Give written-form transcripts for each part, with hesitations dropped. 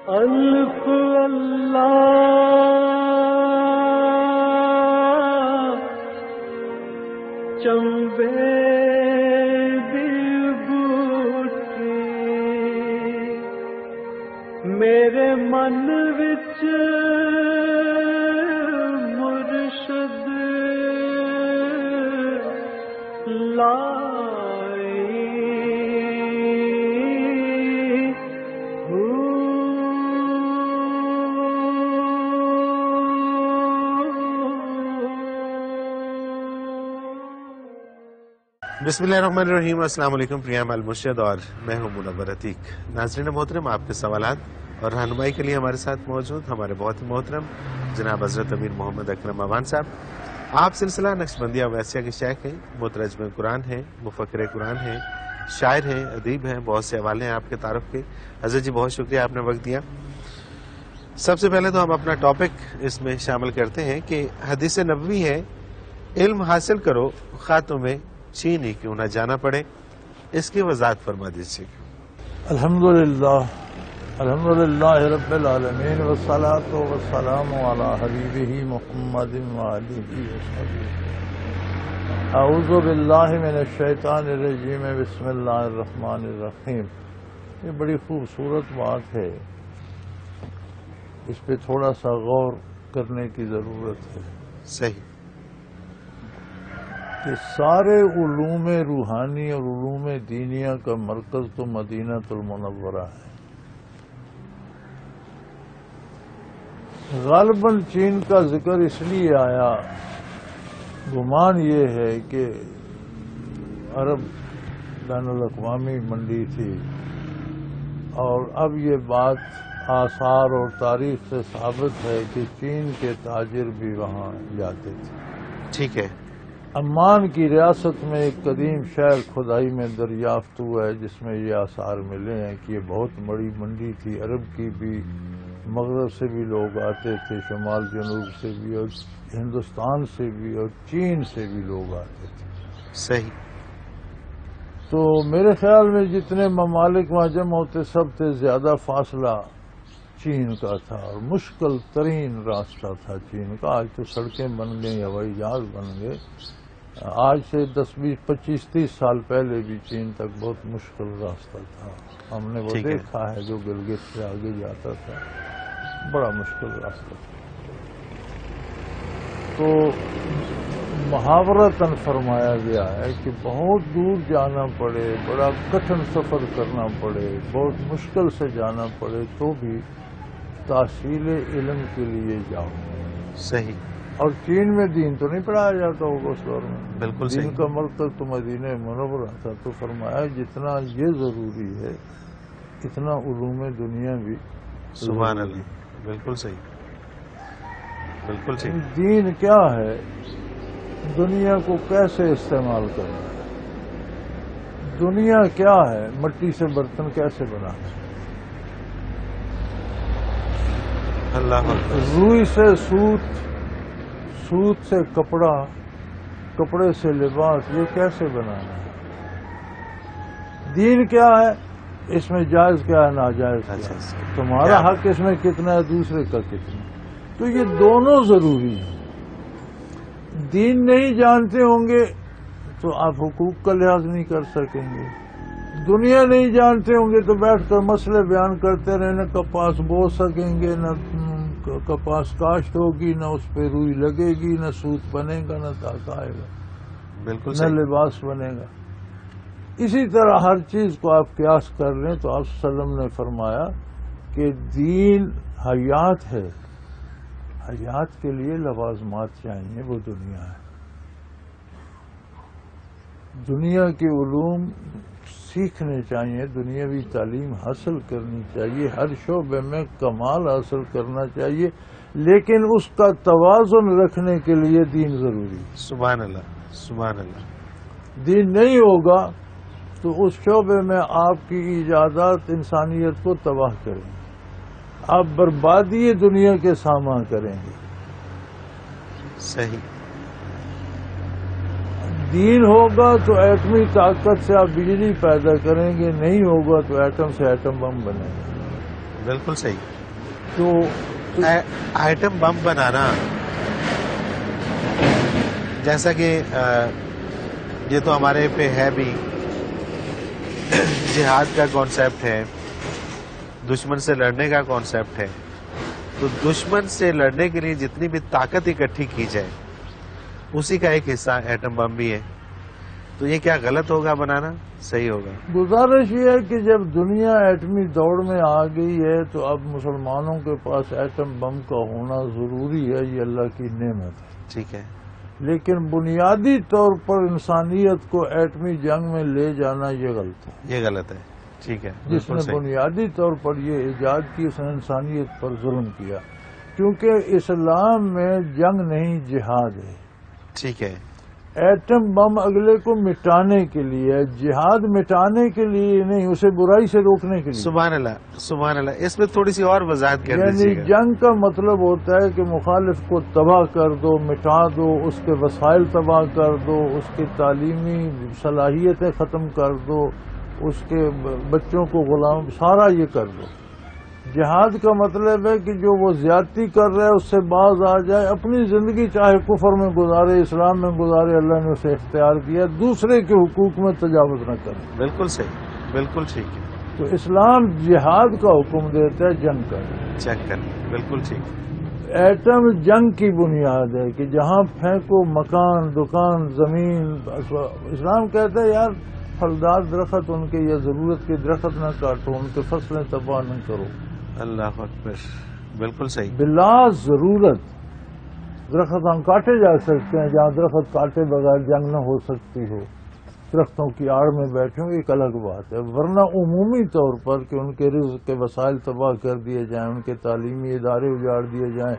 الف اللہ چمبے دی بوٹی میرے من وچ مرشد لائی بسم اللہ الرحمن الرحیم۔ السلام علیکم، پریام المرشد اور میں ہوں منور عتیق۔ ناظرین محترم، آپ کے سوالات اور رہنمائی کے لیے ہمارے ساتھ موجود ہمارے بہت ہی محترم جناب حضرت امیر محمد اکرم اوان صاحب۔ آپ سلسلہ نقشبندیہ ویسیہ کے شیخ ہیں، مترجم قرآن ہیں، مفکر قرآن ہیں، شاعر ہیں، ادیب ہیں، بہت سے حوالے ہیں آپ کے تعارف کے۔ حضرت جی بہت شکریہ، آپ نے وقت دیا۔ سب سے پہلے تو ہم اپنا ٹاپک اس میں شامل کرتے ہیں کہ حدیث نبوی ہے، علم حاصل کرو خواہ تمہیں چین ہی کیوں نہ جانا پڑے، اس کی وضاحت فرما دیجیے۔ الحمدللہ رب العالمین والصلاة والسلام علی حبیبہ محمد وآلہ وصحبہ۔ اعوذ باللہ من الشیطان الرجیم، بسم اللہ الرحمن الرحیم۔ یہ بڑی خوبصورت بات ہے، اس پہ تھوڑا سا غور کرنے کی ضرورت ہے۔ صحیح کہ سارے علوم روحانی اور علوم دینیہ کا مرکز تو مدینہ المنورہ ہے۔ غالباً چین کا ذکر اس لیے آیا، گمان یہ ہے کہ عرب بین الاقوامی منڈی تھی، اور اب یہ بات آثار اور تاریخ سے ثابت ہے کہ چین کے تاجر بھی وہاں جاتے تھے۔ ٹھیک ہے۔ عمان کی ریاست میں ایک قدیم شہر کھدائی میں دریافت ہوا ہے جس میں یہ آثار ملے ہیں کہ یہ بہت بڑی منڈی تھی، عرب کی بھی، مغرب سے بھی لوگ آتے تھے، شمال جنوب سے بھی، اور ہندوستان سے بھی، اور چین سے بھی لوگ آتے تھے۔ صحیح۔ تو میرے خیال میں جتنے ممالک وہاں جمع ہوتے سب سے زیادہ فاصلہ چین کا تھا، اور مشکل ترین راستہ تھا چین کا۔ آج تو سڑکیں بن گئی، ہوائی جہاز بن گئے، آج سے 10 20 25 30 سال پہلے بھی چین تک بہت مشکل راستہ تھا۔ ہم نے وہ دیکھا ہے جو گلگت سے آگے جاتا تھا، بڑا مشکل راستہ تھا۔ تو محاورتاً فرمایا گیا ہے کہ بہت دور جانا پڑے، بڑا کٹھن سفر کرنا پڑے، بہت مشکل سے جانا پڑے، تو بھی تحصیل علم کے لیے جاؤ۔ صحیح۔ اور چین میں دین تو نہیں پڑھایا جاتا ہوگا اس دور میں، بالکل دین صحیح۔ کا مرکز تو مدینہ منورہ تھا۔ تو فرمایا جتنا یہ ضروری ہے اتنا علوم دنیا بھی سبحان اللہ، بالکل صحیح، بالکل صحیح۔ دین کیا ہے، دنیا کو کیسے استعمال کرنا ہے، دنیا کیا ہے، مٹی سے برتن کیسے بنانا ہے، اللہ اکبر۔ روئی سے سوت، سوت سے کپڑا، کپڑے سے لباس، یہ کیسے بنانا ہے، دین کیا ہے، اس میں جائز کیا ہے، ناجائز کیا ہے، تمہارا حق اس میں کتنا ہے، دوسرے کا کتنا۔ تو یہ دونوں ضروری ہیں۔ دین نہیں جانتے ہوں گے تو آپ حقوق کا لحاظ نہیں کر سکیں گے، دنیا نہیں جانتے ہوں گے تو بیٹھ کر مسئلے بیان کرتے رہے، نہ کپاس بو سکیں گے، نہ کپاس کاشت ہوگی، نہ اس پہ روئی لگے گی، نہ سوت بنے گا، نہ تاک آئے گا، بالکل نہ صحیح۔ لباس بنے گا۔ اسی طرح ہر چیز کو آپ قیاس کر لیں تو آپ صلی اللہ علیہ وسلم نے فرمایا کہ دین حیات ہے، حیات کے لیے لوازمات چاہیے، وہ دنیا ہے۔ دنیا کے علوم سیکھنے چاہیے، دنیاوی تعلیم حاصل کرنی چاہیے، ہر شعبے میں کمال حاصل کرنا چاہیے، لیکن اس کا توازن رکھنے کے لیے دین ضروری ہے۔ سبحان اللہ، سبحان اللہ۔ دین نہیں ہوگا تو اس شعبے میں آپ کی ایجادات انسانیت کو تباہ کریں گے، آپ بربادی دنیا کے سامان کریں گے۔ صحیح۔ دین ہوگا تو ایٹمی طاقت سے آپ بجلی پیدا کریں گے، نہیں ہوگا تو ایٹم سے ایٹم بم بنے گا۔ بالکل صحیح. تو آئٹم بم بنانا، جیسا کہ یہ تو ہمارے پہ ہے بھی، جہاد کا کانسیپٹ ہے، دشمن سے لڑنے کا کانسیپٹ ہے. تو دشمن سے لڑنے کے لیے جتنی بھی طاقت اکٹھی کی جائے اسی کا ایک حصہ ایٹم بم بھی ہے. تو یہ کیا غلط ہوگا بنانا؟ صحیح ہوگا. گزارش یہ ہے کہ جب دنیا ایٹمی دوڑ میں آ گئی ہے تو اب مسلمانوں کے پاس ایٹم بم کا ہونا ضروری ہے، یہ اللہ کی نعمت ہے. ٹھیک ہے. لیکن بنیادی طور پر انسانیت کو ایٹمی جنگ میں لے جانا یہ غلط ہے. یہ غلط ہے. ٹھیک ہے. جس نے بنیادی طور پر یہ ایجاد کی اس نے انسانیت پر ظلم کیا، کیونکہ اسلام میں جنگ نہیں جہاد ہے. ٹھیک ہے. ایٹم بم اگلے کو مٹانے کے لیے، جہاد مٹانے کے لیے نہیں، اسے برائی سے روکنے کے لیے. سبحان اللہ، سبحان اللہ. اس میں تھوڑی سی اور وضاحت کر دیجیے یعنی گا. جنگ کا مطلب ہوتا ہے کہ مخالف کو تباہ کر دو، مٹا دو، اس کے وسائل تباہ کر دو، اس کی تعلیمی صلاحیتیں ختم کر دو، اس کے بچوں کو غلام، سارا یہ کر دو. جہاد کا مطلب ہے کہ جو وہ زیادتی کر رہا ہے اس سے باز آ جائے، اپنی زندگی چاہے کفر میں گزارے، اسلام میں گزارے، اللہ نے اسے اختیار کیا، دوسرے کے حقوق میں تجاوز نہ کرے. بالکل صحیح، بالکل ٹھیک ہے. تو اسلام جہاد کا حکم دیتا ہے جنگ کا. چیک کر. بالکل ٹھیک. ایٹم جنگ کی بنیاد ہے کہ جہاں پھینکو مکان، دکان، زمین. اسلام کہتا ہے یار پھلدار درخت ان کے یا ضرورت کے درخت نہ کاٹو، ان کے فصلیں تباہ نہ کرو. اللہ اکبر. بالکل صحیح. بلا ضرورت درخت ہم کاٹے جا سکتے ہیں، جہاں درخت کاٹے بغیر جنگ نہ ہو سکتی ہو، درختوں کی آڑ میں بیٹھے ہوں، ایک الگ بات ہے. ورنہ عمومی طور پر کہ ان کے رزق کے وسائل تباہ کر دیے جائیں، ان کے تعلیمی ادارے اجاڑ دیے جائیں،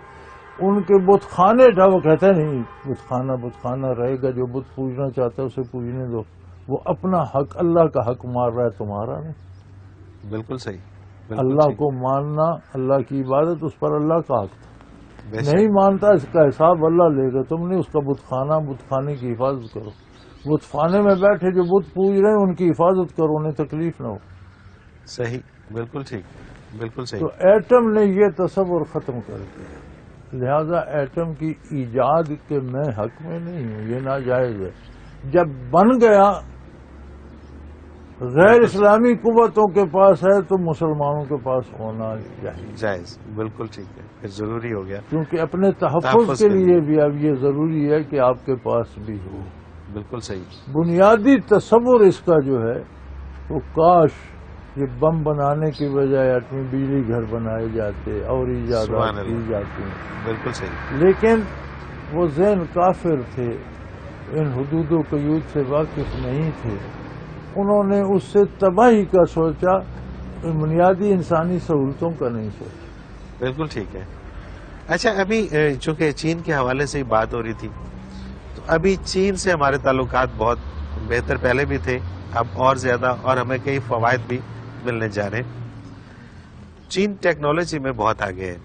ان کے بت خانے وہ کہتے نہیں بت خانہ رہے گا، جو بت پوجنا چاہتا ہے اسے پوجنے دو. وہ اپنا حق، اللہ کا حق مار رہا ہے، تمہارا نہیں. بالکل صحیح. اللہ کو ماننا، اللہ کی عبادت، اس پر اللہ کا حق تھا. نہیں مانتا اس کا حساب اللہ لے گا. تم نے اس کا بت خانے کی حفاظت کرو. بت خانے میں بیٹھے جو بت پوج رہے ہیں ان کی حفاظت کرو، انہیں تکلیف نہ ہو. صحیح. بالکل ٹھیک. بالکل صحیح. تو ایٹم نے یہ تصور ختم کر دیا. لہذا ایٹم کی ایجاد کے میں حق میں نہیں ہوں، یہ ناجائز ہے. جب بن گیا غیر اسلامی قوتوں کے پاس ہے تو مسلمانوں کے پاس ہونا چاہیے. جائز. بالکل ٹھیک ہے. پھر ضروری ہو گیا، کیونکہ اپنے تحفظ کے لیے بھی اب یہ ضروری ہے کہ آپ کے پاس بھی ہو. بالکل صحیح. بنیادی تصور اس کا جو ہے وہ کاش یہ بم بنانے کی بجائے ایٹمی بجلی گھر بنائے جاتے اور ایجادات کی جاتی. بالکل صحیح. لیکن وہ ذہن کافر تھے، ان حدود و قیود سے واقف نہیں تھے. انہوں نے اس سے تباہی کا سوچا، بنیادی انسانی سہولتوں کا نہیں سوچا. بالکل ٹھیک ہے. اچھا، ابھی چونکہ چین کے حوالے سے ہی بات ہو رہی تھی، تو ابھی چین سے ہمارے تعلقات بہت بہتر پہلے بھی تھے، اب اور زیادہ، اور ہمیں کئی فوائد بھی ملنے جا رہے ہیں. چین ٹیکنالوجی میں بہت آگے ہے،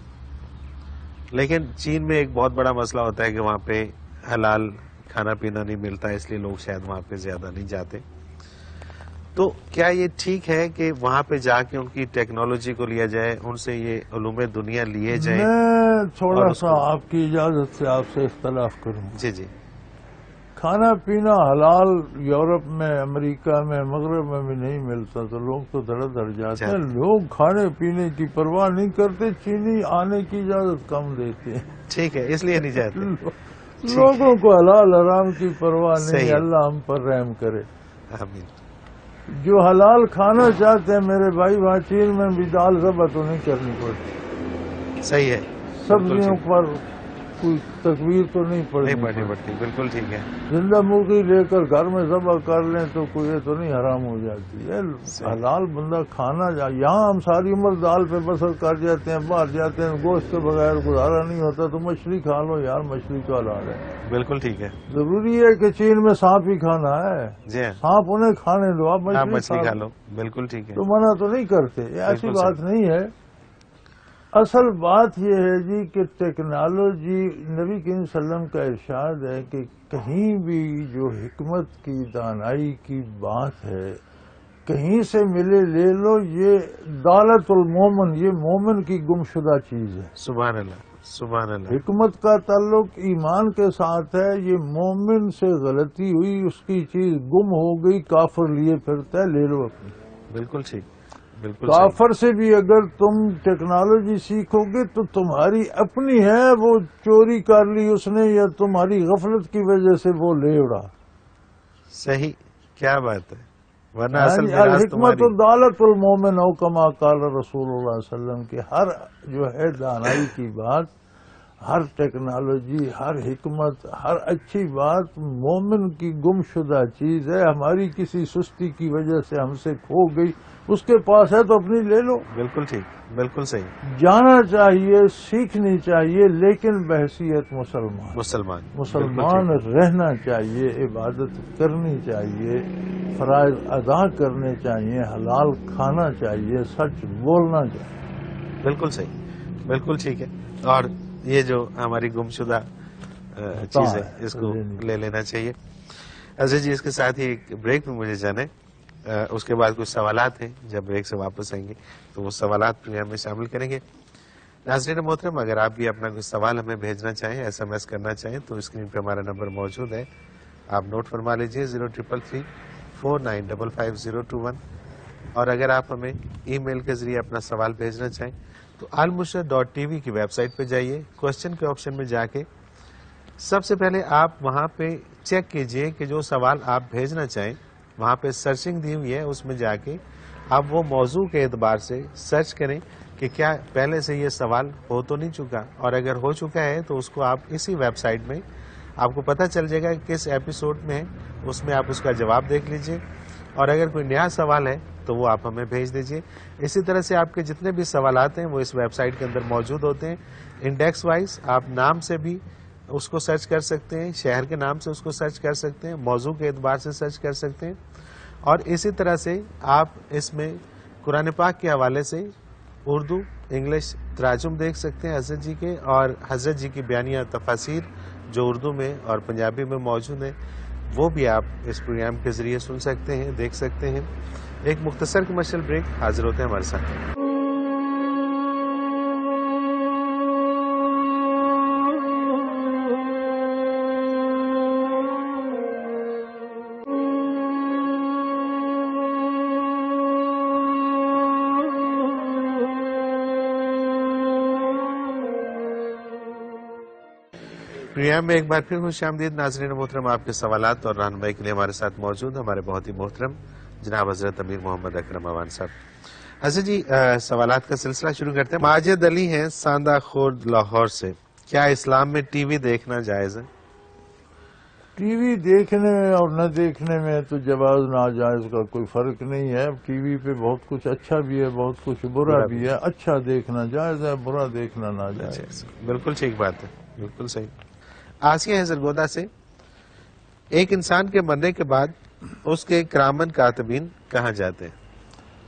لیکن چین میں ایک بہت بڑا مسئلہ ہوتا ہے کہ وہاں پہ حلال کھانا پینا نہیں ملتا، اس لیے لوگ شاید وہاں پہ زیادہ نہیں جاتے. تو کیا یہ ٹھیک ہے کہ وہاں پہ جا کے ان کی ٹیکنالوجی کو لیا جائے، ان سے یہ علوم دنیا لیے جائیں؟ میں تھوڑا سا آپ کی اجازت سے آپ سے اختلاف کروں. جی جی. کھانا پینا حلال یورپ میں، امریکہ میں، مغرب میں بھی نہیں ملتا تو لوگ تو دھڑ دھڑ جاتے ہیں. لوگ کھانے پینے کی پرواہ نہیں کرتے، چینی آنے کی اجازت کم دیتے ہیں. ٹھیک ہے، اس لیے نہیں جاتے. لوگوں کو حلال حرام کی پرواہ نہیں. صحیح. اللہ ہم پر رحم کرے. آمین. جو حلال کھانا چاہتے ہیں میرے بھائی، وہاں چین میں بھی دال ذبح تو نہیں کرنی پڑتی. صحیح ہے. سبزیوں پر کوئی تکبیر تو نہیں پڑتی. بالکل ٹھیک ہے. زندہ مرغی لے کر گھر میں ذبح کر لیں تو کوئی یہ تو نہیں حرام ہو جاتی ہے. حلال بندہ کھانا یہاں ہم ساری عمر دال پہ بسر کر جاتے ہیں، باہر جاتے ہیں گوشت کے بغیر گزارا نہیں ہوتا تو مچھلی کھا لو یار، مچھلی تو حلال ہے. بالکل ٹھیک ہے. ضروری ہے کہ چین میں سانپ ہی کھانا ہے؟ جی، سانپ انہیں کھانے دو، آپ مچھلی کھا لو. بالکل ٹھیک ہے. تو منع تو نہیں کرتے، ایسی بات نہیں ہے. اصل بات یہ ہے جی کہ ٹیکنالوجی، نبی کریم صلی اللہ علیہ وسلم کا ارشاد ہے کہ کہیں بھی جو حکمت کی، دانائی کی بات ہے کہیں سے ملے لے لو، یہ دولت المومن، یہ مومن کی گمشدہ چیز ہے۔ سبحان اللہ، سبحان اللہ، حکمت کا تعلق ایمان کے ساتھ ہے۔ یہ مومن سے غلطی ہوئی، اس کی چیز گم ہو گئی، کافر لیے پھرتا ہے، لے لو اپنی۔ بالکل ٹھیک، بالکل صحیح۔ کافر سے بھی اگر تم ٹیکنالوجی سیکھو گے تو تمہاری اپنی ہے، وہ چوری کر لی اس نے یا تمہاری غفلت کی وجہ سے وہ لے اڑا۔ صحیح، کیا بات ہے، ورنہ اصل میراث الحکمت تمہاری۔ دولت المومن او کما قال رسول اللہ صلی اللہ علیہ وسلم کی ہر جو ہے دانائی کی بات، ہر ٹیکنالوجی، ہر حکمت، ہر اچھی بات مومن کی گم شدہ چیز ہے، ہماری کسی سستی کی وجہ سے ہم سے کھو گئی، اس کے پاس ہے تو اپنی لے لو۔ بالکل ٹھیک، بالکل صحیح۔ جانا چاہیے، سیکھنی چاہیے، لیکن بحیثیت مسلمان مسلمان رہنا چاہیے، عبادت کرنی چاہیے، فرائض ادا کرنے چاہیے، حلال کھانا چاہیے، سچ بولنا چاہیے۔ بالکل صحیح، بالکل ٹھیک ہے۔ اور یہ جو ہماری گمشدہ چیز ہے اس کو لے لینا چاہیے۔ عزیز جی، اس کے ساتھ ہی ایک بریک میں مجھے جانا ہے، اس کے بعد کچھ سوالات ہیں، جب بریک سے واپس آئیں گے تو وہ سوالات پروگرام میں شامل کریں گے۔ ناظرین محترم، اگر آپ بھی اپنا کوئی سوال ہمیں بھیجنا چاہیں، SMS کرنا چاہیں تو اسکرین پہ ہمارا نمبر موجود ہے، آپ نوٹ فرما لیجئے 0333 4955 اور اگر آپ ہمیں ای میل کے ذریعے اپنا سوال بھیجنا چاہیں تو almushra.tv کی ویب سائٹ پہ جائیے، کوشچن کے آپشن میں جا کے سب سے پہلے آپ وہاں پہ چیک کیجئے کہ جو سوال آپ بھیجنا چاہیں، وہاں پہ سرچنگ دی ہوئی ہے، اس میں جا کے آپ وہ موضوع کے اعتبار سے سرچ کریں کہ کیا پہلے سے یہ سوال ہو تو نہیں چکا، اور اگر ہو چکا ہے تو اس کو آپ اسی ویب سائٹ میں آپ کو پتہ چل جائے گا کہ کس ایپیسوڈ میں ہے، اس میں آپ اس کا جواب دیکھ لیجئے، اور اگر کوئی نیا سوال ہے تو وہ آپ ہمیں بھیج دیجئے۔ اسی طرح سے آپ کے جتنے بھی سوالات ہیں وہ اس ویب سائٹ کے اندر موجود ہوتے ہیں، انڈیکس وائز آپ نام سے بھی اس کو سرچ کر سکتے ہیں، شہر کے نام سے اس کو سرچ کر سکتے ہیں، موضوع کے اعتبار سے سرچ کر سکتے ہیں، اور اسی طرح سے آپ اس میں قرآن پاک کے حوالے سے اردو انگلش تراجم دیکھ سکتے ہیں حضرت جی کے، اور حضرت جی کی بیانیہ تفاسیر جو اردو میں اور پنجابی میں موجود ہیں وہ بھی آپ اس پروگرام کے ذریعے سن سکتے ہیں، دیکھ سکتے ہیں۔ ایک مختصر کمرشل بریک، حاضر ہوتے ہیں ہمارے ساتھ۔ پروگرام میں ایک بار پھر خوش آمدید ناظرین محترم، آپ کے سوالات اور رہنمائی کے لیے ہمارے ساتھ موجود ہمارے بہت ہی محترم جناب حضرت امیر محمد اکرم اوان صاحب۔ حضرت جی، سوالات کا سلسلہ شروع کرتے ہیں۔ ماجد علی ہیں ساندہ خورد لاہور سے، کیا اسلام میں ٹی وی دیکھنا جائز ہے؟ ٹی وی دیکھنے اور نہ دیکھنے میں تو جواز ناجائز کا کوئی فرق نہیں ہے۔ ٹی وی پہ بہت کچھ اچھا بھی ہے، بہت کچھ برا بھی ہے۔ اچھا دیکھنا جائز ہے، برا دیکھنا ناجائز۔ بالکل ٹھیک بات ہے، بالکل صحیح۔ آسیہ ہے زرگودا سے، ایک انسان کے مرنے کے بعد اس کے کرامن کاتبین کہاں جاتے ہیں؟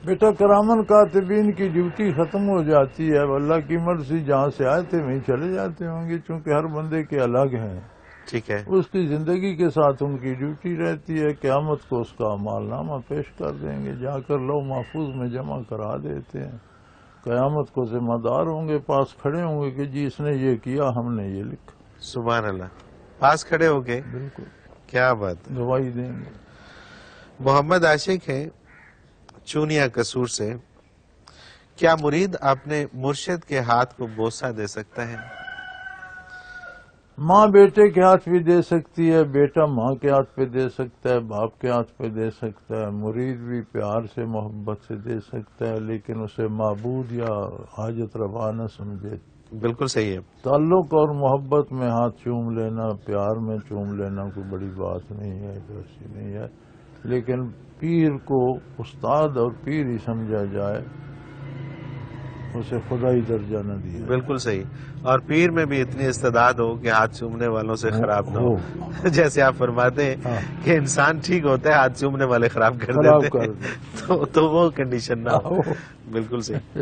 بیٹا، کرامن کاتبین کی ڈیوٹی ختم ہو جاتی ہے، اللہ کی مرضی جہاں سے آئے تھے وہیں چلے جاتے ہوں گے، چونکہ ہر بندے کے الگ ہیں۔ ٹھیک ہے، اس کی زندگی کے ساتھ ان کی ڈیوٹی رہتی ہے، قیامت کو اس کا اعمال نامہ پیش کر دیں گے، جا کر لوح محفوظ میں جمع کرا دیتے ہیں۔ قیامت کو ذمہ دار ہوں گے، پاس کھڑے ہوں گے کہ جی اس نے یہ کیا، ہم نے یہ لکھا۔ سبحان اللہ، پاس کھڑے ہو کے، بالکل کیا بات ہے۔ گواہی دیں گے۔ محمد عاشق ہے چونیا قصور سے، کیا مرید اپنے مرشد کے ہاتھ کو بوسہ دے سکتا ہے؟ ماں بیٹے کے ہاتھ بھی دے سکتی ہے، بیٹا ماں کے ہاتھ پہ دے سکتا ہے، باپ کے ہاتھ پہ دے سکتا ہے، مرید بھی پیار سے محبت سے دے سکتا ہے، لیکن اسے معبود یا حاجت روا نہ سمجھے۔ بالکل صحیح ہے۔ تعلق اور محبت میں ہاتھ چوم لینا، پیار میں چوم لینا کوئی بڑی بات نہیں ہے، ایسی نہیں ہے، لیکن پیر کو استاد اور پیر ہی سمجھا جائے، اسے خدائی درجہ نہ دیا۔ بالکل صحیح، اور پیر میں بھی اتنی استعداد ہو کہ ہاتھ چومنے والوں سے خراب نہ ہو۔ جیسے آپ فرماتے ہیں کہ انسان ٹھیک ہوتا ہے، ہاتھ چومنے والے خراب کر دیتے ہیں، تو وہ کنڈیشن نہ ہو۔ بالکل صحیح۔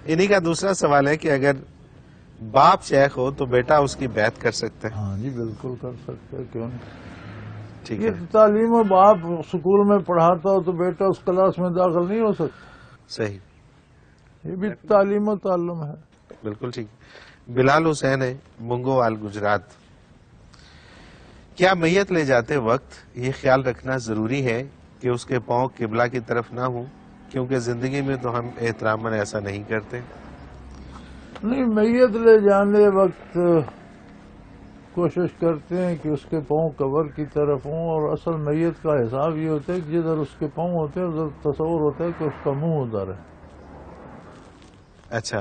انہی کا دوسرا سوال ہے کہ اگر باپ شیخ ہو تو بیٹا اس کی بیعت کر سکتا ہے؟ ہاں جی، بالکل کر سکتا ہے، کیوں نہیں۔ ٹھیک یہ ہے، تعلیم اب آپ اسکول میں پڑھاتا ہو تو بیٹا اس کلاس میں داخل نہیں ہو سکتا. صحیح، یہ بھی تعلیم و تعلم ہے. بالکل ٹھیک. بلال حسین ہے، منگووال گجرات. کیا میت لے جاتے وقت یہ خیال رکھنا ضروری ہے کہ اس کے پاؤں قبلہ کی طرف نہ ہوں، کیونکہ زندگی میں تو ہم احتراماً ایسا نہیں کرتے؟ نہیں، میت لے جانے وقت کوشش کرتے ہیں کہ اس کے پاؤں قبر کی طرف ہوں، اور اصل میت کا حساب یہ ہوتا ہے کہ جدھر اس کے پاؤں ہوتے ہیں ادھر تصور ہوتا ہے کہ اس کا منہ ادھر ہے. اچھا،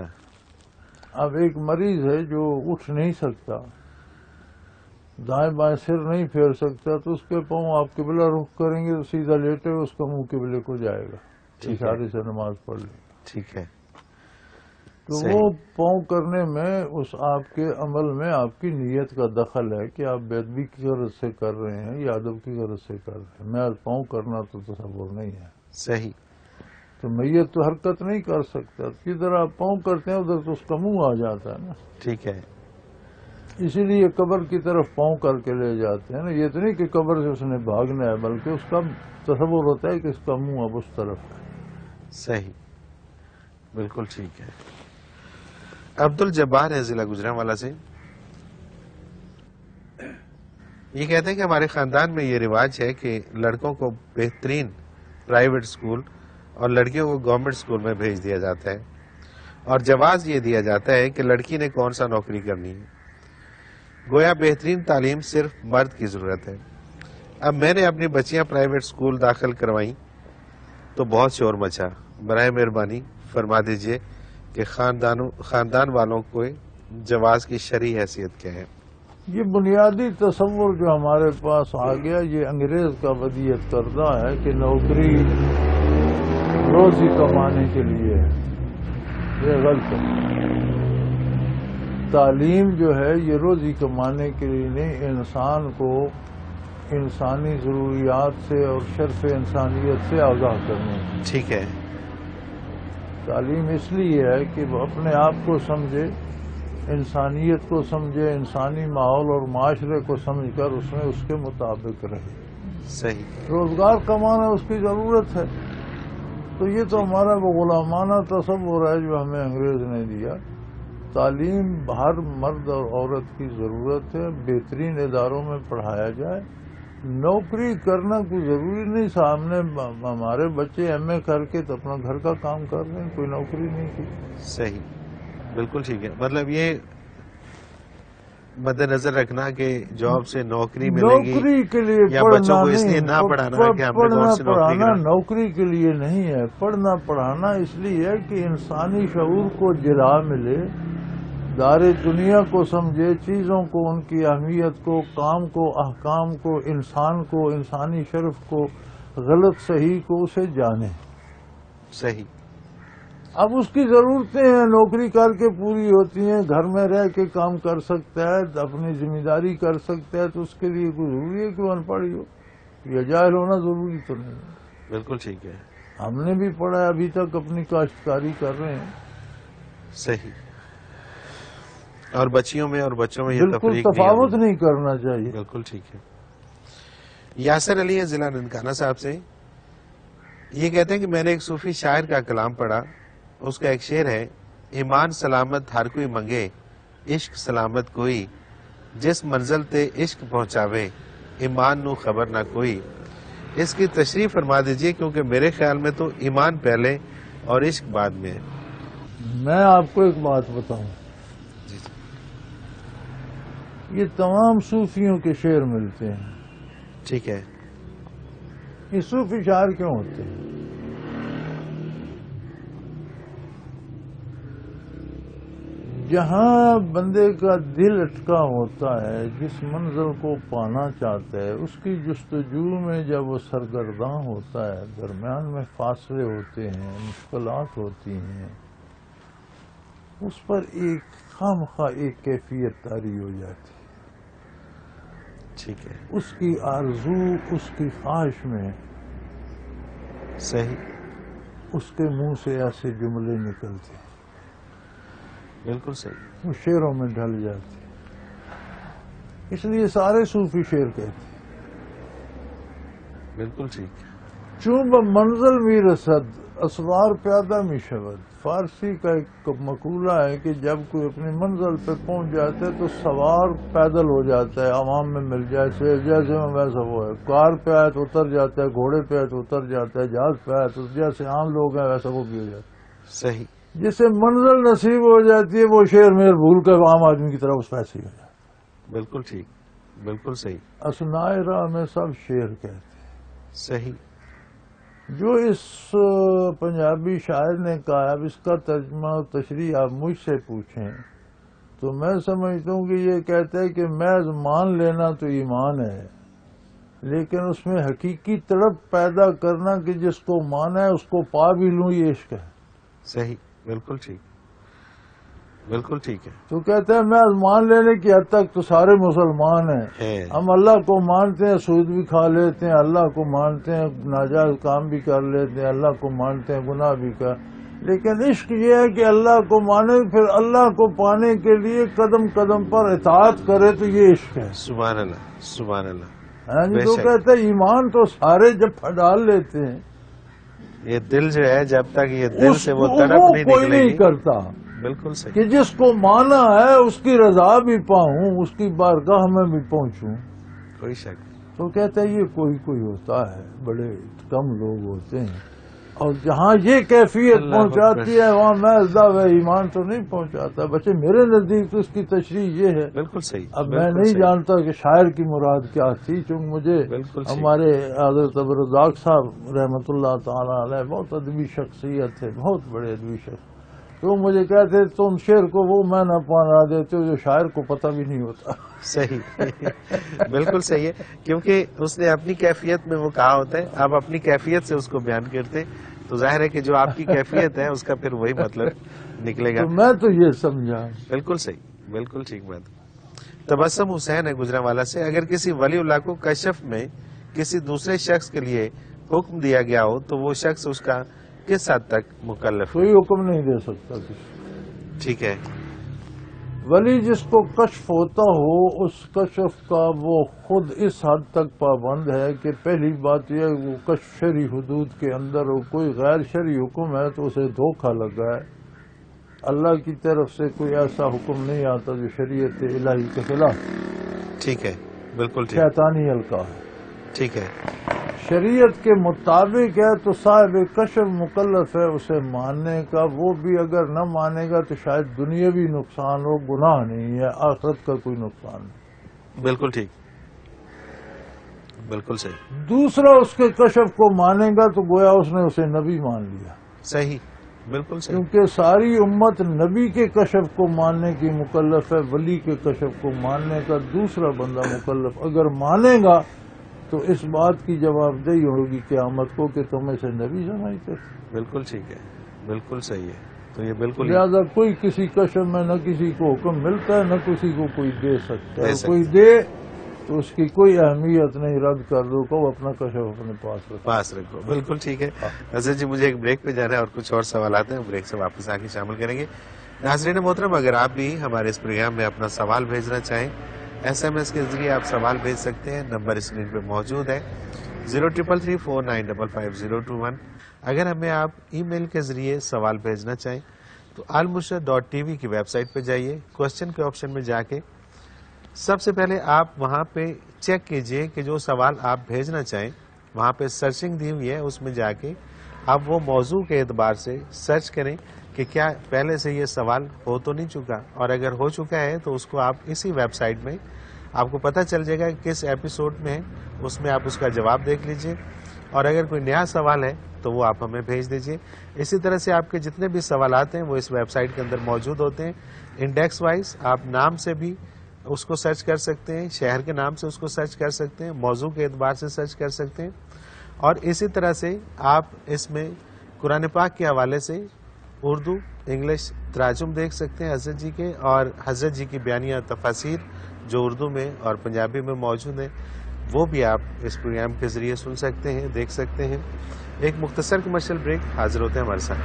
اب ایک مریض ہے جو اٹھ نہیں سکتا، دائیں بائیں سر نہیں پھیر سکتا، تو اس کے پاؤں آپ قبلہ رخ کریں گے تو سیدھا لیٹے ہوئے اس کا منہ قبلے کو جائے گا. ٹھیک ہے، اشارے سے نماز پڑھ لیں. ٹھیک ہے، تو صحیح. وہ پاؤں کرنے میں اس آپ کے عمل میں آپ کی نیت کا دخل ہے کہ آپ بے ادبی کی غرض سے کر رہے ہیں یا ادب کی غرض سے کر رہے ہیں. میں پاؤں کرنا تو تصور نہیں ہے. صحیح، تو میت تو حرکت نہیں کر سکتا، جدھر آپ پاؤں کرتے ہیں ادھر تو اس کا منہ آ جاتا ہے نا. ٹھیک ہے، اسی لیے قبر کی طرف پاؤں کر کے لے جاتے ہیں نا. یہ تو نہیں کہ قبر سے اس نے بھاگنا ہے، بلکہ اس کا تصور ہوتا ہے کہ اس کا منہ اب اس طرف ہے. صحیح، بالکل ٹھیک ہے. عبد الجبار ہے ضلع گجرانوالا سے. یہ کہتے ہیں کہ ہمارے خاندان میں یہ رواج ہے کہ لڑکوں کو بہترین پرائیویٹ اسکول اور لڑکیوں کو گورنمنٹ اسکول میں بھیج دیا جاتا ہے، اور جواز یہ دیا جاتا ہے کہ لڑکی نے کون سا نوکری کرنی ہے. گویا بہترین تعلیم صرف مرد کی ضرورت ہے. اب میں نے اپنی بچیاں پرائیویٹ اسکول داخل کروائیں تو بہت شور مچا. برائے مہربانی فرما دیجئے کہ خاندان والوں کو جواز کی شرعی حیثیت کیا ہے؟ یہ بنیادی تصور جو ہمارے پاس آ گیا یہ انگریز کا ودیعت کردہ ہے کہ نوکری روزی کمانے کے لیے ہے. یہ غلط ہے. تعلیم جو ہے یہ روزی کمانے کے لیے نہیں، انسان کو انسانی ضروریات سے اور شرف انسانیت سے آگاہ کرنے کی. ٹھیک ہے، تعلیم اس لیے ہے کہ وہ اپنے آپ کو سمجھے، انسانیت کو سمجھے، انسانی ماحول اور معاشرے کو سمجھ کر اس میں اس کے مطابق رہے. صحیح، روزگار کمانا اس کی ضرورت ہے. تو یہ تو ہمارا وہ غلامانہ تصور ہے جو ہمیں انگریز نے دیا. تعلیم ہر مرد اور عورت کی ضرورت ہے. بہترین اداروں میں پڑھایا جائے. نوکری کرنا کوئی ضروری نہیں. سامنے ہمارے بچے ایم اے کر کے تو اپنا گھر کا کام کر رہے ہیں، کوئی نوکری نہیں کی. صحیح، بالکل ٹھیک ہے. مطلب یہ مد نظر رکھنا کہ جاب سے نوکری ملے گی نوکری کے لیے یا پڑھنا بچوں کو اس لیے نہیں، نہ پڑھانا کہ ہم نے پڑھنا کون سی نوکری پڑھانا کرنا. نوکری کے لیے نہیں ہے. پڑھنا پڑھانا اس لیے ہے کہ انسانی شعور کو جلا ملے، دار دنیا کو سمجھے، چیزوں کو، ان کی اہمیت کو، کام کو، احکام کو، انسان کو، انسانی شرف کو، غلط صحیح کو اسے جانے. صحیح، اب اس کی ضرورتیں ہیں، نوکری کر کے پوری ہوتی ہیں. گھر میں رہ کے کام کر سکتا ہے، اپنی ذمہ داری کر سکتا ہے، تو اس کے لیے کوئی ضروری ہے کہ وہ ان پڑھ ہو یا جاہل ہونا ضروری تو نہیں. بالکل ٹھیک ہے. ہم نے بھی پڑھا ہے، ابھی تک اپنی کاشتکاری کر رہے ہیں. صحیح. اور بچیوں میں اور بچوں میں یہ بالکل تفاوت نہیں کرنا چاہیے. بالکل ٹھیک ہے. یاسر علی ہے ضلع ننکانہ صاحب سے. یہ کہتے ہیں کہ میں نے ایک صوفی شاعر کا کلام پڑھا. اس کا ایک شعر ہے: ایمان سلامت ہر کوئی منگے، عشق سلامت کوئی، جس منزل تے عشق پہنچاوے، ایمان نو خبر نہ کوئی. اس کی تشریح فرما دیجئے، کیونکہ میرے خیال میں تو ایمان پہلے اور عشق بعد میں ہے. میں آپ کو ایک بات بتاؤں، جی یہ تمام صوفیوں کے شعر ملتے ہیں. ٹھیک ہے. یہ صوفی شاعر کیوں ہوتے ہیں؟ جہاں بندے کا دل اٹکا ہوتا ہے، جس منزل کو پانا چاہتا ہے، اس کی جستجو میں جب وہ سرگرداں ہوتا ہے، درمیان میں فاصلے ہوتے ہیں، مشکلات ہوتی ہیں، اس پر ایک خامخواہ ایک کیفیت طاری ہو جاتی ہے. ٹھیک ہے. اس کی آرزو، اس کی خواہش میں صحیح، اس کے منہ سے ایسے جملے نکلتے ہیں، بالکل صحیح. وہ شعروں میں ڈھل جاتے ہیں. اس لیے سارے صوفی شعر کہتے ہیں. بالکل ٹھیک. چون به منزل میرسد اسوار پیادہ می شود. فارسی کا ایک مقولہ ہے کہ جب کوئی اپنی منزل پہ پہنچ جاتا ہے تو سوار پیدل ہو جاتا ہے, عوام میں مل جائے جیسے میں ویسا وہ ہے. کار پہ آئے تو اتر جاتا ہے, گھوڑے پہ آئے تو اتر جاتا ہے, جہاز پہ آئے تو جیسے عام لوگ ہیں ویسا وہ بھی ہو جاتا ہے. صحیح. جسے منزل نصیب ہو جاتی ہے وہ شیر میر بھول کر عام آدمی کی طرح اس پیسے ہو جاتا ہے. بالکل ٹھیک, بالکل صحیح. اثنائے راہ میں سب شیر کہتے ہیں. صحیح. جو اس پنجابی شاعر نے کہا, اب اس کا ترجمہ و تشریح آپ مجھ سے پوچھیں تو میں سمجھتا ہوں کہ یہ کہتا ہے کہ محض مان لینا تو ایمان ہے, لیکن اس میں حقیقی تڑپ پیدا کرنا کہ جس کو مانا ہے اس کو پا بھی لوں, یہ عشق ہے. صحیح. بالکل ٹھیک, بالکل ٹھیک ہے. تو کہتا ہے محض مان لینے کی حد تک تو سارے مسلمان ہیں. ہم اللہ کو مانتے ہیں, سود بھی کھا لیتے ہیں, اللہ کو مانتے ہیں, ناجائز کام بھی کر لیتے ہیں, اللہ کو مانتے ہیں, گناہ بھی کر, لیکن عشق یہ ہے کہ اللہ کو مانے پھر اللہ کو پانے کے لیے قدم قدم پر اطاعت کرے, تو یہ عشق ہے. سبحان اللہ, سبحان اللہ. ہاں جی. تو کہتے ہیں ایمان تو سارے جب پھڈال لیتے ہیں, یہ دل جو ہے جب تک یہ دل سے وہ تڑپ نہیں کوئی نکلے نہیں گی. کرتا بالکل صحیح. کہ جس کو مانا ہے اس کی رضا بھی پاؤں, اس کی بارگاہ میں بھی پہنچوں. کوئی شک. تو کہتا ہے یہ کوئی ہوتا ہے, بڑے کم لوگ ہوتے ہیں, اور جہاں یہ کیفیت پہنچاتی ہے وہاں میں دعوی ایمان تو نہیں پہنچاتا. بچے میرے نزدیک تو اس کی تشریح یہ ہے. بالکل صحیح. اب میں نہیں جانتا کہ شاعر کی مراد کیا تھی, چونکہ مجھے ہمارے حضرت عبدالرزاق صاحب رحمۃ اللہ تعالی علیہ بہت ادبی شخصیت ہے, بہت بڑے ادبی شخص, تو مجھے کہتے تم شعر کو وہ میں نہ پہنا دیتے ہو جو شاعر کو پتہ بھی نہیں ہوتا. صحیح. بالکل صحیح ہے, کیونکہ اس نے اپنی کیفیت میں وہ کہا ہوتا ہے, آپ اپنی کیفیت سے اس کو بیان کرتے تو ظاہر ہے کہ جو آپ کی کیفیت ہے اس کا پھر وہی مطلب نکلے گا. تو میں تو یہ سمجھا. بالکل صحیح, بالکل ٹھیک بات. تبسم حسین ہے گجرانوالہ سے, اگر کسی ولی اللہ کو کشف میں کسی دوسرے شخص کے لیے حکم دیا گیا ہو تو وہ شخص اس کا کس حد تک مکلف؟ کوئی حکم نہیں دے سکتا کسی. ٹھیک ہے. ولی جس کو کشف ہوتا ہو اس کشف کا وہ خود اس حد تک پابند ہے کہ پہلی بات یہ وہ کشف شرعی حدود کے اندر ہو. کوئی غیر شرعی حکم ہے تو اسے دھوکہ لگا ہے. اللہ کی طرف سے کوئی ایسا حکم نہیں آتا جو شریعت الہی کے خلاف. ٹھیک ہے. بالکل ٹھیک. شیطانی حلقہ ہے. ٹھیک ہے. شریعت کے مطابق ہے تو صاحب کشف مکلف ہے اسے ماننے کا. وہ بھی اگر نہ مانے گا تو شاید دنیاوی نقصان ہو, گناہ نہیں ہے, آخرت کا کوئی نقصان نہیں. بالکل ٹھیک, بالکل صحیح. دوسرا اس کے کشف کو مانے گا تو گویا اس نے اسے نبی مان لیا. صحیح. بالکل صحیح. کیونکہ ساری امت نبی کے کشف کو ماننے کی مکلف ہے, ولی کے کشف کو ماننے کا دوسرا بندہ مکلف اگر مانے گا تو اس بات کی جواب دہی ہوگی قیامت کو کہ تم اسے نبی سمجھتے. بالکل ٹھیک ہے, بالکل صحیح ہے. تو یہ بالکل لہٰذا کوئی کسی کشف میں نہ کسی کو حکم ملتا ہے نہ کسی کو کوئی دے سکتا ہے. کوئی دے تو اس کی کوئی اہمیت نہیں, رد کر دو, کو اپنا کشف اپنے پاس رکھو. بالکل ٹھیک ہے. حضرت جی مجھے ایک بریک پہ جانا ہے اور کچھ اور سوالات ہیں, بریک سے واپس آ کے شامل کریں گے. ناظرین محترم, اگر آپ بھی ہمارے اس پروگرام میں اپنا سوال بھیجنا چاہیں SMS کے ذریعے آپ سوال بھیج سکتے ہیں. نمبر اسکرین پہ موجود ہے 033349555021. اگر ہمیں آپ ای میل کے ذریعے سوال بھیجنا چاہیں تو almurshed.tv کی ویب سائٹ پہ جائیے, کوشچن کے آپشن میں جا کے سب سے پہلے آپ وہاں پہ چیک کیجئے کہ جو سوال آپ بھیجنا چاہیں وہاں پہ سرچنگ دی ہوئی ہے, اس میں جا کے آپ وہ موضوع کے اعتبار سے سرچ کریں کہ کیا پہلے سے یہ سوال ہو تو نہیں چکا, اور اگر ہو چکا ہے تو اس کو آپ اسی ویب سائٹ میں آپ کو پتہ چل جائے گا کہ کس ایپیسوڈ میں ہے, اس میں آپ اس کا جواب دیکھ لیجئے, اور اگر کوئی نیا سوال ہے تو وہ آپ ہمیں بھیج دیجئے. اسی طرح سے آپ کے جتنے بھی سوالات ہیں وہ اس ویب سائٹ کے اندر موجود ہوتے ہیں. انڈیکس وائز آپ نام سے بھی اس کو سرچ کر سکتے ہیں, شہر کے نام سے اس کو سرچ کر سکتے ہیں, موضوع کے اعتبار سے سرچ کر سکتے ہیں, اور اسی طرح سے آپ اس میں قرآن پاک کے حوالے سے اردو انگلش تراجم دیکھ سکتے ہیں حضرت جی کے, اور حضرت جی کی بیانیہ تفاسیر جو اردو میں اور پنجابی میں موجود ہیں وہ بھی آپ اس پروگرام کے ذریعے سن سکتے ہیں, دیکھ سکتے ہیں. ایک مختصر کمرشل بریک, حاضر ہوتے ہیں ہمارے ساتھ.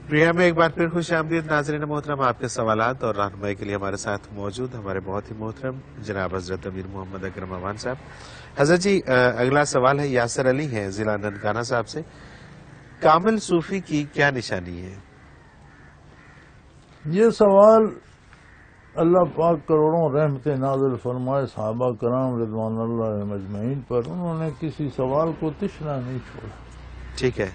پریا میں ایک بار پھر خوش آمدید ناظرین محترم. آپ کے سوالات اور رہنمائی کے لیے ہمارے ساتھ موجود ہمارے بہت ہی محترم جناب حضرت امیر محمد اکرم اوان صاحب. حضرت جی اگلا سوال ہے یاسر علی ہیں ضلع ننکانہ صاحب سے. کامل صوفی کی کیا نشانی ہے؟ یہ سوال اللہ پاک کروڑوں رحمتیں نازل فرمائے صحابہ کرام رضوان اللہ مجمعین پر، انہوں نے کسی سوال کو تشنا نہیں چھوڑا. ٹھیک ہے.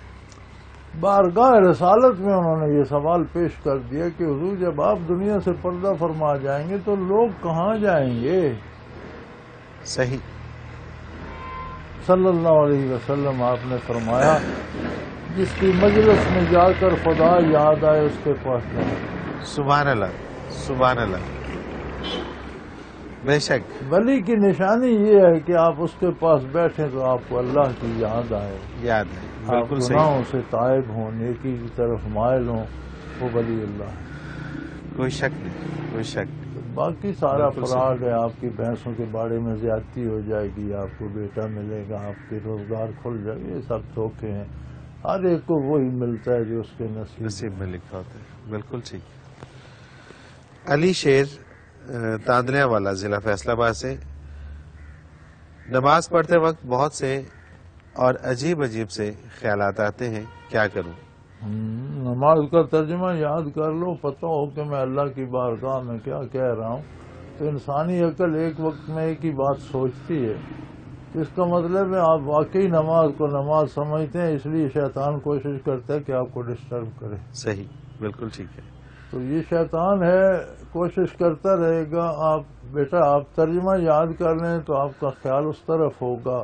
بارگاہ رسالت میں انہوں نے یہ سوال پیش کر دیا کہ حضور جب آپ دنیا سے پردہ فرما جائیں گے تو لوگ کہاں جائیں گے؟ صحیح. صلی اللہ علیہ وسلم آپ نے فرمایا جس کی مجلس میں جا کر خدا یاد آئے اس کے پاس جائیں. سبحان اللہ سبحان اللہ. بے شک ولی کی نشانی یہ ہے کہ آپ اس کے پاس بیٹھیں تو آپ کو اللہ کی یاد آئے، یاد ہے. آپ بالکل صحیح. گناہوں سے تائب ہوں، نیکی کی طرف مائل ہوں، وہ ولی اللہ ہے. کوئی شک نہیں کوئی شک نہیں. باقی سارا بالکل فراڈ ہے. آپ کی بھینسوں کے بارے میں زیادتی ہو جائے گی، آپ کو بیٹا ملے گا، آپ کے روزگار کھل جائے گا، یہ سب دھوکے ہیں. ہر ایک کو وہی ملتا ہے جو اس کے نصیب میں لکھا ہوتا ہے. بالکل ٹھیک. علی شیر تاندلیاں والا ضلع فیصل آباد سے. نماز پڑھتے وقت بہت سے اور عجیب عجیب سے خیالات آتے ہیں، کیا کروں؟ نماز کا ترجمہ یاد کر لو، پتہ ہو کہ میں اللہ کی بارگاہ میں کیا کہہ رہا ہوں. تو انسانی عقل ایک وقت میں ایک ہی بات سوچتی ہے. اس کا مطلب ہے آپ واقعی نماز کو نماز سمجھتے ہیں، اس لیے شیطان کوشش کرتا ہے کہ آپ کو ڈسٹرب کرے. صحیح. بالکل ٹھیک ہے. تو یہ شیطان ہے، کوشش کرتا رہے گا. آپ بیٹا آپ ترجمہ یاد کر لیں تو آپ کا خیال اس طرف ہوگا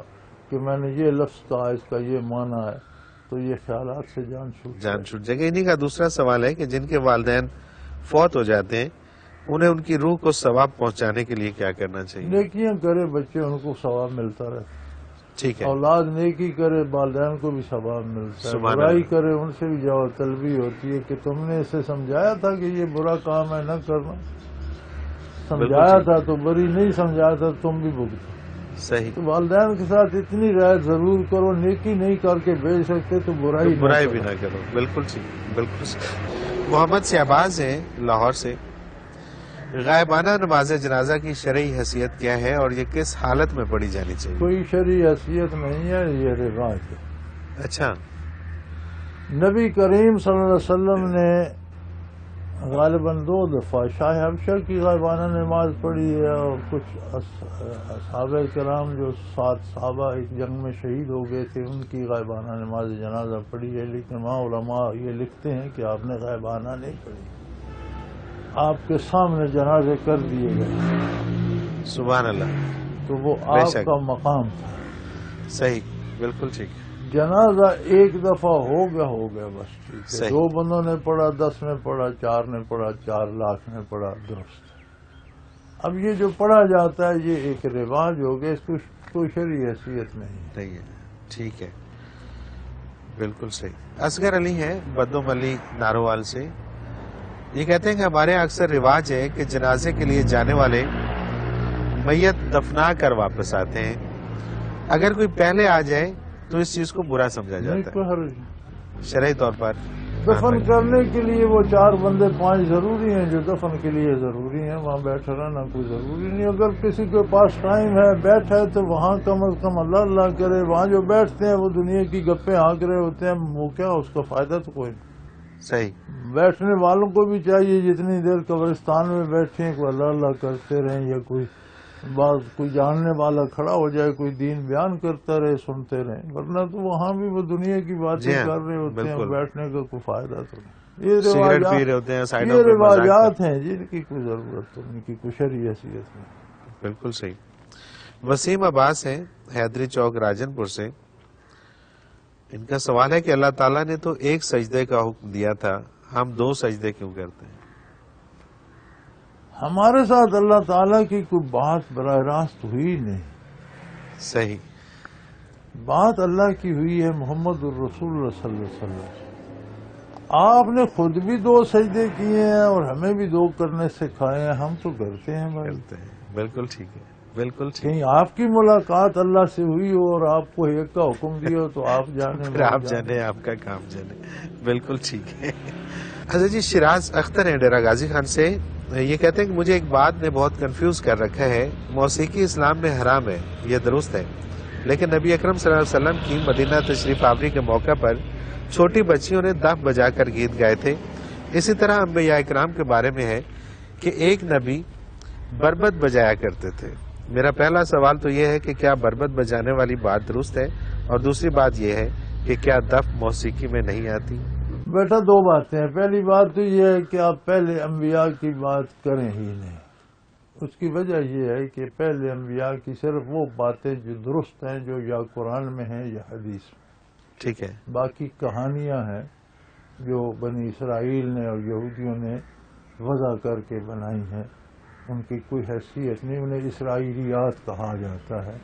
کہ میں نے یہ لفظ کہا، اس کا یہ معنی ہے، تو یہ خیالات سے جان چھوٹ جائے گا. انہی کا دوسرا سوال ہے کہ جن کے والدین فوت ہو جاتے ہیں انہیں ان کی روح کو ثواب پہنچانے کے لیے کیا کرنا چاہیے؟ نیکیاں کرے بچے، ان کو ثواب ملتا رہتا. ٹھیک ہے. اولاد نیکی کرے والدین کو بھی ثواب ملتا ہے. سبحان برائی اللہ. کرے ان سے بھی جواب طلبی ہوتی ہے کہ تم نے اسے سمجھایا تھا کہ یہ برا کام ہے نہ کرنا، سمجھایا تھا تو بری، نہیں سمجھایا تھا تم بھی بھگتو. صحیح. تو والدین کے ساتھ اتنی رعایت ضرور کرو. نیکی نہیں کر کے بھیج سکتے تو برائی بھی نہ کرو. بالکل ٹھیک. بالکل. محمد شہباز ہیں لاہور سے. غائبانہ نماز جنازہ کی شرعی حیثیت کیا ہے اور یہ کس حالت میں پڑھی جانی چاہیے؟ کوئی شرعی حیثیت نہیں ہے، یہ رواج ہے. اچھا. نبی کریم صلی اللہ علیہ وسلم نے غالباً 2 دفعہ شاہ حبشہ کی غائبانہ نماز پڑھی ہے، اور کچھ صحابہ کرام جو 7 صحابہ ایک جنگ میں شہید ہو گئے تھے ان کی غائبانہ نماز جنازہ پڑھی ہے. لیکن وہاں علماء یہ لکھتے ہیں کہ آپ نے غائبانہ نہیں پڑھی، آپ کے سامنے جنازے کر دیے گئے. سبحان اللہ. تو وہ آپ کا مقام تھا. صحیح. بالکل ٹھیک. جنازہ ایک دفعہ ہو گیا بس. ٹھیک ہے. 2 بندوں نے پڑھا، 10 نے پڑھا، 4 نے پڑھا، 4 لاکھ نے پڑھا، درست. اب یہ جو پڑھا جاتا ہے یہ ایک رواج ہو گیا، اس کو کوئی شرعی حیثیت نہیں ہے. ٹھیک ہے. بالکل صحیح. اصغر علی ہے بدم علی ناروال سے. یہ کہتے ہیں کہ ہمارے اکثر رواج ہے کہ جنازے کے لیے جانے والے میت دفنا کر واپس آتے ہیں. اگر کوئی پہلے آ جائے تو اس چیز کو برا سمجھا جاتا ہے شرعی طور پر. دفن کرنے کے لیے وہ 4 بندے 5 ضروری ہیں جو دفن کے لیے ضروری ہیں. وہاں بیٹھا رہنا کوئی ضروری نہیں. اگر کسی کے پاس ٹائم ہے بیٹھا ہے تو وہاں کم از کم اللہ اللہ کرے. وہاں جو بیٹھتے ہیں وہ دنیا کی گپیں ہانک رہے ہوتے ہیں، وہ کیا اس کا فائدہ تو کوئی نہیں. صحیح. بیٹھنے والوں کو بھی چاہیے جتنی دیر قبرستان میں بیٹھیں کوئی اللہ اللہ کرتے رہیں، یا کوئی جاننے والا کھڑا ہو جائے، کوئی دین بیان کرتا رہے، سنتے رہیں. ورنہ تو وہاں بھی وہ دنیا کی باتیں کر رہے ہوتے ہیں، بیٹھنے کا کوئی فائدہ تو نہیں. یہ رواجات ہیں جن کی کوئی ضرورت تو ان کی کوئی شرعی حیثیت نہیں. بالکل صحیح. وسیم عباس ہیں حیدری چوک راجن پور سے. ان کا سوال ہے کہ اللہ تعالیٰ نے تو ایک سجدے کا حکم دیا تھا، ہم 2 سجدے کیوں کرتے ہیں؟ ہمارے ساتھ اللہ تعالیٰ کی کوئی بات براہ راست ہوئی نہیں. صحیح. بات اللہ کی ہوئی ہے محمد الرسول اللہ صلی اللہ علیہ وسلم. آپ نے خود بھی 2 سجدے کیے ہیں اور ہمیں بھی 2 کرنے سکھائے ہیں. ہم تو کرتے ہیں بھائی. بالکل ٹھیک ہے. بالکل ٹھیک. کہیں آپ کی ملاقات اللہ سے ہوئی ہو اور آپ کو ایک کا حکم دیا ہو تو آپ جانے. پھر آپ جانے, آپ کا کام جانے. بالکل ٹھیک ہے. حضرت جی شیراز اختر ہیں ڈیرہ غازی خان سے, یہ کہتے ہیں کہ مجھے ایک بات نے بہت کنفیوز کر رکھا ہے. موسیقی اسلام میں حرام ہے, یہ درست ہے, لیکن نبی اکرم صلی اللہ علیہ وسلم کی مدینہ تشریف آوری کے موقع پر چھوٹی بچیوں نے دف بجا کر گیت گائے تھے. اسی طرح انبیاء اکرام کے بارے میں ہے کہ ایک نبی بربت بجایا کرتے تھے. میرا پہلا سوال تو یہ ہے کہ کیا بربت بجانے والی بات درست ہے, اور دوسری بات یہ ہے کہ کیا دف موسیقی میں نہیں آتی؟ بیٹا دو باتیں ہیں. پہلی بات تو یہ ہے کہ آپ پہلے انبیاء کی بات کریں ہی نہیں. اس کی وجہ یہ ہے کہ پہلے انبیاء کی صرف وہ باتیں جو درست ہیں جو یا قرآن میں ہیں یا حدیث میں. ٹھیک ہے. باقی کہانیاں ہیں جو بنی اسرائیل نے اور یہودیوں نے وضع کر کے بنائی ہیں, ان کی کوئی حیثیت نہیں. انہیں اسرائیلیات کہا جاتا ہے.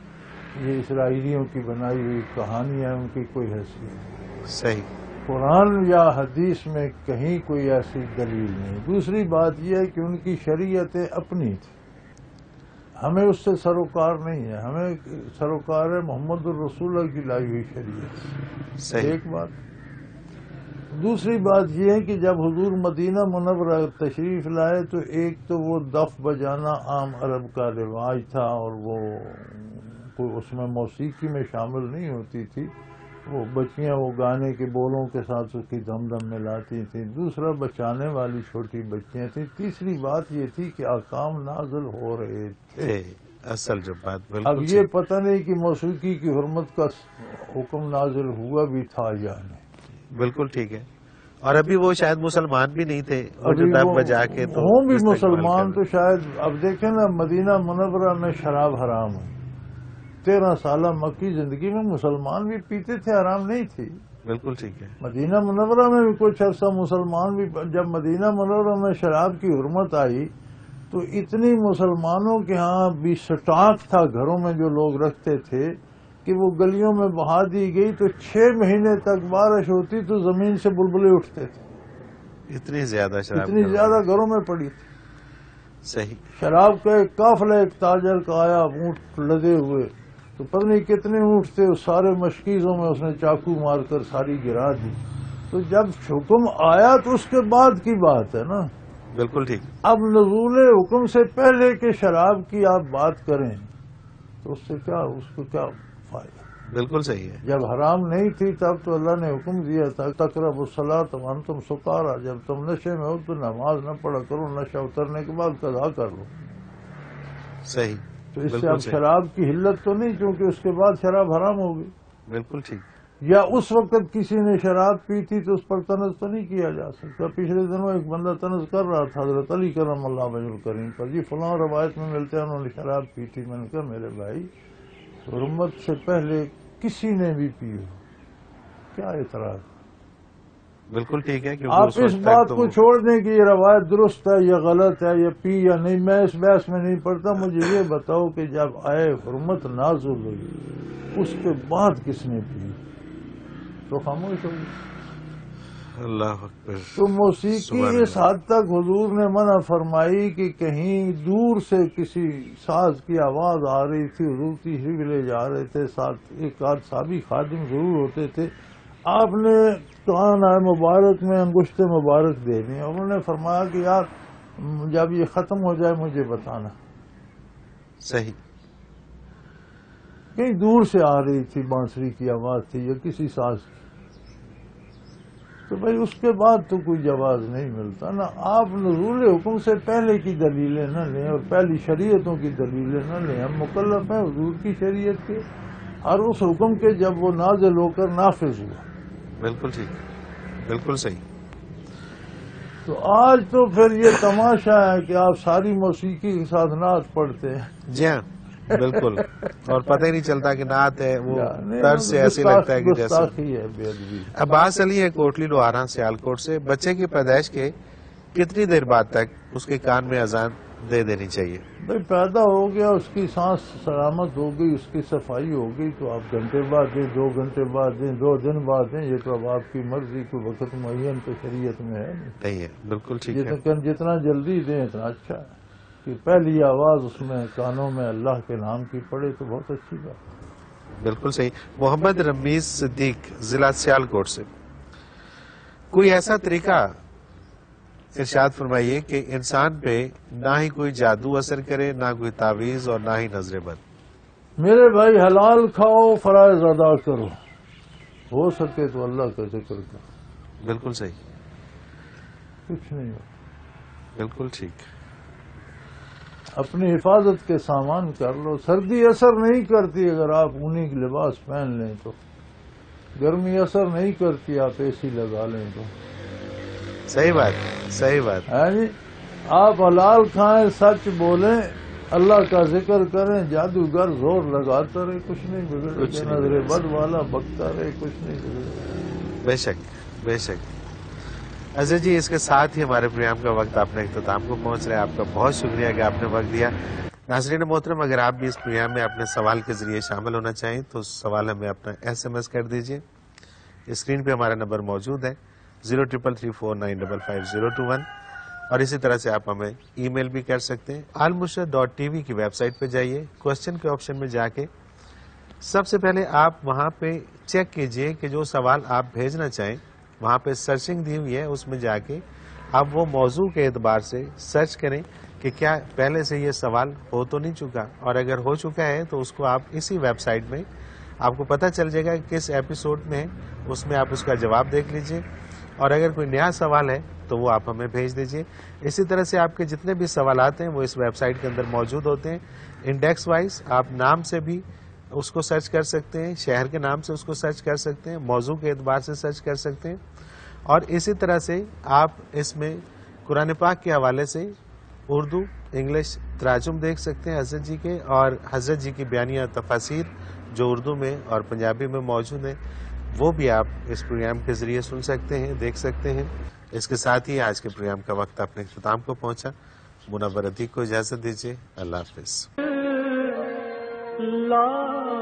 یہ اسرائیلیوں کی بنائی ہوئی کہانیاں ہیں, ان کی کوئی حیثیت نہیں. صحیح. قرآن یا حدیث میں کہیں کوئی ایسی دلیل نہیں. دوسری بات یہ ہے کہ ان کی شریعتیں اپنی تھی, ہمیں اس سے سروکار نہیں ہے. ہمیں سروکار ہے محمد الرسول اللہ کی لائی ہوئی شریعت. صحیح. ایک بات. دوسری بات یہ ہے کہ جب حضور مدینہ منورہ تشریف لائے تو ایک تو وہ دف بجانا عام عرب کا رواج تھا, اور وہ کوئی اس میں موسیقی میں شامل نہیں ہوتی تھی. وہ بچیاں وہ گانے کے بولوں کے ساتھ اس کی دم دم ملاتی تھیں. دوسرا بچانے والی چھوٹی بچیاں تھیں. تیسری بات یہ تھی کہ احکام نازل ہو رہے تھے. اصل جو بات بالکل. اب یہ پتہ نہیں کہ موسیقی کی حرمت کا حکم نازل ہوا بھی تھا یا نہیں. بالکل ٹھیک ہے. اور ابھی وہ شاید مسلمان بھی نہیں تھے, اور جو دف بجا کے تو ہوں بھی مسلمان تو شاید. اب دیکھیں نا, مدینہ منورہ میں شراب حرام ہے. 13 سالہ مکی زندگی میں مسلمان بھی پیتے تھے, حرام نہیں تھی. بالکل ٹھیک ہے. مدینہ منورہ میں بھی کچھ عرصہ مسلمان بھی. جب مدینہ منورہ میں شراب کی حرمت آئی تو اتنی مسلمانوں کے ہاں بھی سٹاک تھا گھروں میں جو لوگ رکھتے تھے کہ وہ گلیوں میں بہا دی گئی تو 6 مہینے تک بارش ہوتی تو زمین سے بلبلے اٹھتے تھے. اتنی زیادہ شراب, اتنی زیادہ گھروں میں پڑی تھی. صحیح. شراب کا ایک قافلہ ایک تاجر کا آیا, اونٹ لدے ہوئے, تو پتہ نہیں کتنے اونٹ تھے, سارے مشکیزوں میں اس نے چاقو مار کر ساری گرا دی. تو جب حکم آیا تو اس کے بعد کی بات ہے نا. بالکل ٹھیک. اب نزول حکم سے پہلے کہ شراب کی آپ بات کریں تو اس سے کیا, اس کو کیا فائدہ. بالکل صحیح ہے. جب حرام نہیں تھی تب تو اللہ نے حکم دیا تھا تقربوا الصلاۃ وانتم سکارا. جب تم نشے میں ہو تو نماز نہ پڑھا کرو, نشہ اترنے کے بعد قضا کر لو. صحیح. تو اس سے اب شراب کی حلت تو نہیں, کیونکہ اس کے بعد شراب حرام ہوگی. بالکل ٹھیک. یا اس وقت کسی نے شراب پی تھی تو اس پر طنز تو نہیں کیا جا سکتا. پچھلے دنوں ایک بندہ طنز کر رہا تھا حضرت علی کرم اللہ وجہ الکریم پر, جی فلاں روایت میں ملتے ہیں انہوں نے شراب پی تھی. میں نے کہا میرے بھائی, حرمت سے پہلے کسی نے بھی پی ہو, کیا اعتراض. بالکل ٹھیک ہے. آپ اس بات کو چھوڑ دیں کہ یہ روایت درست ہے یا غلط ہے یا پی یا نہیں, میں اس بحث میں نہیں پڑتا. مجھے یہ بتاؤ کہ جب آئے حرمت نازل ہوئی اس کے بعد کس نے پی تو خاموش ہو گئی. اللہ اکبر. تو موسیقی اس حد تک حضور نے منع فرمائی کہ کہیں دور سے کسی ساز کی آواز آ رہی تھی, حضور تیسری لے جا رہے تھے, ساتھ ایک آدھ صحابی خادم ضرور ہوتے تھے, آپ نے کان مبارک میں انگشت مبارک دے دی. انہوں نے فرمایا کہ یار جب یہ ختم ہو جائے مجھے بتانا. صحیح. کہیں دور سے آ رہی تھی, بانسری کی آواز تھی یا کسی ساز کی, تو بھائی اس کے بعد تو کوئی جواز نہیں ملتا نا. آپ نزول حکم سے پہلے کی دلیلیں نہ لیں اور پہلی شریعتوں کی دلیلیں نہ لیں. ہم مکلف ہیں حضور کی شریعت کے اور اس حکم کے جب وہ نازل ہو کر نافذ ہوا. بالکل ٹھیک. بالکل صحیح. تو آج تو پھر یہ تماشا ہے کہ آپ ساری موسیقی کے ساتھ نعت پڑھتے ہیں. جی ہاں بالکل, اور پتہ ہی نہیں چلتا کہ نعت ہے, وہ طرز سے ایسے لگتا ہے کہ جیسے. عباس علی ہے کوٹلی لوہارا سیالکوٹ سے. بچے کی پیدائش کے کتنی دیر بعد تک اس کے کان میں اذان دے دینی چاہیے؟ بھائی پیدا ہو گیا, اس کی سانس سلامت ہو گئی, اس کی صفائی ہو گئی تو آپ گھنٹے بعد دیں, 2 گھنٹے بعد دیں, 2 دن بعد دیں. یہ تو اب آپ کی مرضی, کوئی وقت معین تو شریعت میں ہے نہیں ہے. بالکل ٹھیک ہے. جتنا جلدی دیں اتنا اچھا ہے. کی پہلی آواز اس میں کانوں میں اللہ کے نام کی پڑے تو بہت اچھی بات. بالکل صحیح. محمد رمیز صدیق ضلع سیالکوٹ سے، کوئی ایسا طریقہ ارشاد فرمائیے کہ انسان پہ نہ ہی کوئی جادو اثر کرے، نہ کوئی تعویذ اور نہ ہی نظر بد. میرے بھائی حلال کھاؤ، فرائض ادا کرو، ہو سکے تو اللہ کا ذکر کرو. بالکل صحیح، کچھ نہیں ہو. بالکل ٹھیک. اپنی حفاظت کے سامان کر لو. سردی اثر نہیں کرتی اگر آپ اونی کے لباس پہن لیں تو. گرمی اثر نہیں کرتی آپ اے سی لگا لیں تو. صحیح بات، صحیح بات. ہے جی. آپ حلال کھائیں، سچ بولیں، اللہ کا ذکر کریں. جادوگر زور لگاتا رہے کچھ نہیں بگڑے، نظر بد والا بکتا رہے کچھ نہیں بگڑے. بے شک، بے شک. اظہر جی، اس کے ساتھ ہی ہمارے پروگرام کا وقت اپنے اختتام کو پہنچ رہا ہے. آپ کا بہت شکریہ کہ آپ نے وقت دیا. ناظرین محترم، اگر آپ بھی اس پروگرام میں اپنے سوال کے ذریعے شامل ہونا چاہیں تو سوال ہمیں اپنا SMS کر دیجیے. اسکرین پہ ہمارا نمبر موجود ہے 033349555021، اور اسی طرح سے آپ ہمیں ای میل بھی کر سکتے ہیں. almushrad.tv کی ویب سائٹ پہ جائیے، کوسچن کے آپشن میں جا کے سب سے پہلے آپ وہاں پہ چیک کیجئے کہ جو سوال آپ بھیجنا چاہیں، وہاں پہ سرچنگ دی ہوئی ہے، اس میں جا کے آپ وہ موضوع کے اعتبار سے سرچ کریں کہ کیا پہلے سے یہ سوال ہو تو نہیں چکا، اور اگر ہو چکا ہے تو اس کو آپ اسی ویب سائٹ میں آپ کو پتہ چل جائے گا کہ کس ایپیسوڈ میں ہے، اس میں آپ اس کا جواب دیکھ لیجئے، اور اگر کوئی نیا سوال ہے تو وہ آپ ہمیں بھیج دیجئے. اسی طرح سے آپ کے جتنے بھی سوالات ہیں وہ اس ویب سائٹ کے اندر موجود ہوتے ہیں. انڈیکس وائز آپ نام سے بھی اس کو سرچ کر سکتے ہیں، شہر کے نام سے اس کو سرچ کر سکتے ہیں، موضوع کے اعتبار سے سرچ کر سکتے ہیں، اور اسی طرح سے آپ اس میں قرآن پاک کے حوالے سے اردو انگلش تراجم دیکھ سکتے ہیں حضرت جی کے، اور حضرت جی کی بیانیہ تفاسیر جو اردو میں اور پنجابی میں موجود ہیں وہ بھی آپ اس پروگرام کے ذریعے سن سکتے ہیں، دیکھ سکتے ہیں. اس کے ساتھ ہی آج کے پروگرام کا وقت اپنے اختتام کو پہنچا. منور عتیق کو اجازت دیجیے. اللہ حافظ. لا